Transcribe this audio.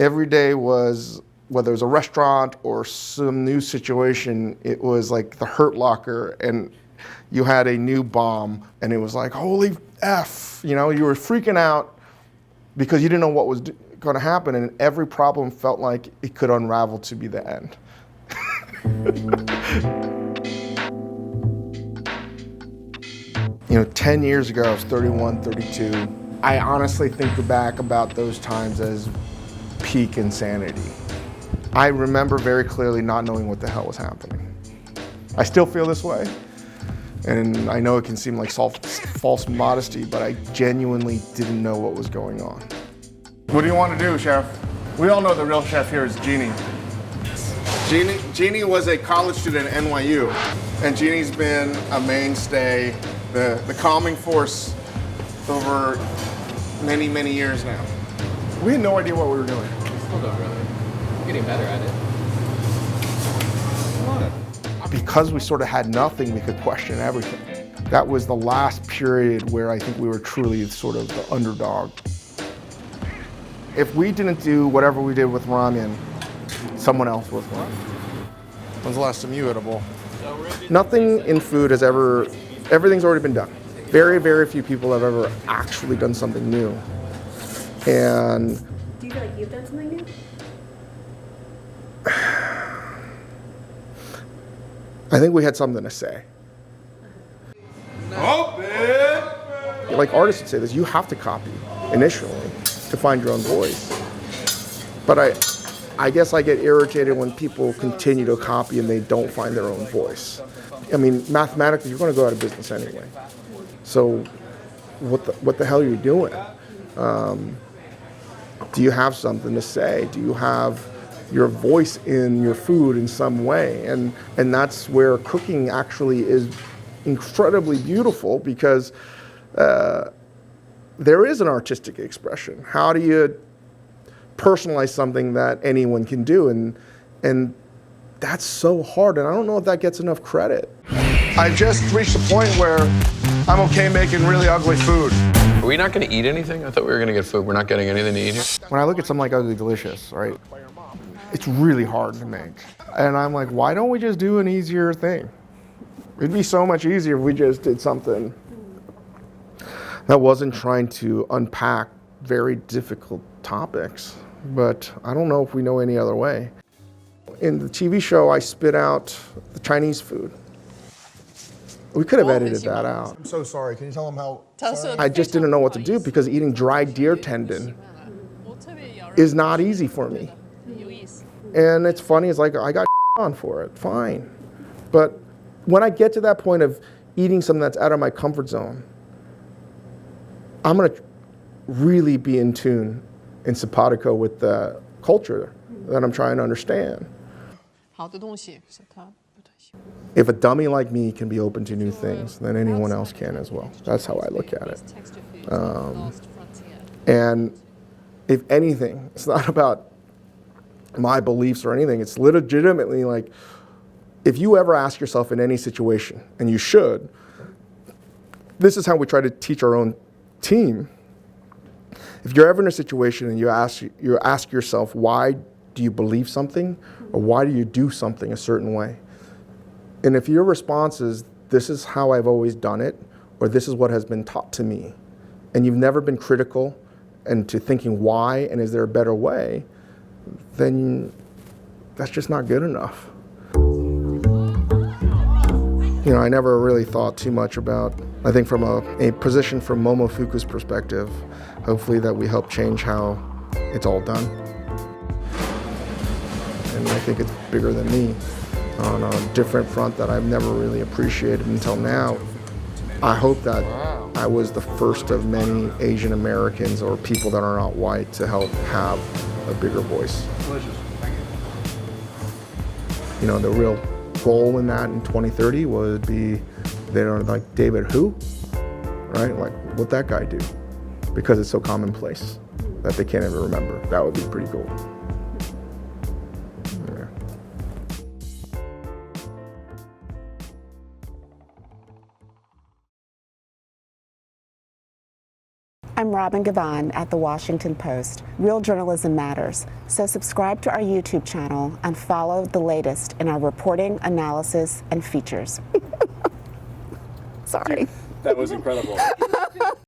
Every day was, whether it was a restaurant or some new situation, it was like the Hurt Locker, and you had a new bomb, and it was like, holy F, you know, you were freaking out because you didn't know what was going to happen, and every problem felt like it could unravel to be the end. You know, 10 years ago, I was 31, 32. I honestly think back about those times as peak insanity. I remember very clearly not knowing what the hell was happening. I still feel this way, and I know it can seem like false modesty, but I genuinely didn't know what was going on. What do you want to do, Chef? We all know the real chef here is Jeannie. Jeannie was a college student at NYU, and Jeannie's been a mainstay, the calming force over many, many years now. We had no idea what we were doing. Still don't really. We're getting better at it. Because we sort of had nothing, we could question everything. That was the last period where I think we were truly sort of the underdog. If we didn't do whatever we did with ramen, someone else was one. When's the last time you ate a bowl? Nothing in food has ever, everything's already been done. Very, very few people have ever actually done something new. And do you feel like you've done something new? I think we had something to say. Like artists would say this, you have to copy initially to find your own voice. But I guess I get irritated when people continue to copy and they don't find their own voice. I mean, mathematically, you're going to go out of business anyway. So what the hell are you doing? Do you have something to say? Do you have your voice in your food in some way? And that's where cooking actually is incredibly beautiful, because there is an artistic expression. How do you personalize something that anyone can do? And that's so hard, and I don't know if that gets enough credit. I just reached a point where I'm okay making really ugly food. Are we not going to eat anything? I thought we were going to get food. We're not getting anything to eat here? When I look at something like Ugly Delicious, right, it's really hard to make. And I'm like, why don't we just do an easier thing? It'd be so much easier if we just did something that wasn't trying to unpack very difficult topics. But I don't know if we know any other way. In the TV show, I spit out the Chinese food. We could have edited that out. I'm so sorry. Can you tell them how? I just didn't know what to do, because eating dried deer tendon is not easy for me. And it's funny, it's like I got on for it, fine. But when I get to that point of eating something that's out of my comfort zone, I'm gonna really be in tune and simpatico with the culture that I'm trying to understand. If a dummy like me can be open to new things, then anyone else can as well. That's how I look at it. And if anything, it's not about my beliefs or anything. It's legitimately like, if you ever ask yourself in any situation, and you should, this is how we try to teach our own team. If you're ever in a situation and you ask yourself, why do you believe something, or why do you do something a certain way? And if your response is, this is how I've always done it, or this is what has been taught to me, and you've never been critical and to thinking why and is there a better way, then that's just not good enough. You know, I never really thought too much about, I think from a position from Momofuku's perspective, hopefully that we help change how it's all done. And I think it's bigger than me on a different front that I've never really appreciated until now. I hope that I was the first of many Asian Americans or people that are not white to help have a bigger voice. Delicious. You know, the real goal in that in 2030 would be, they don't like, David who? Right? Like, what'd that guy do? Because it's so commonplace that they can't even remember. That would be pretty cool. Yeah. I'm I'm Robin Gavon at The Washington Post. Real journalism matters. So subscribe to our YouTube channel and follow the latest in our reporting, analysis, and features. Sorry. That was incredible.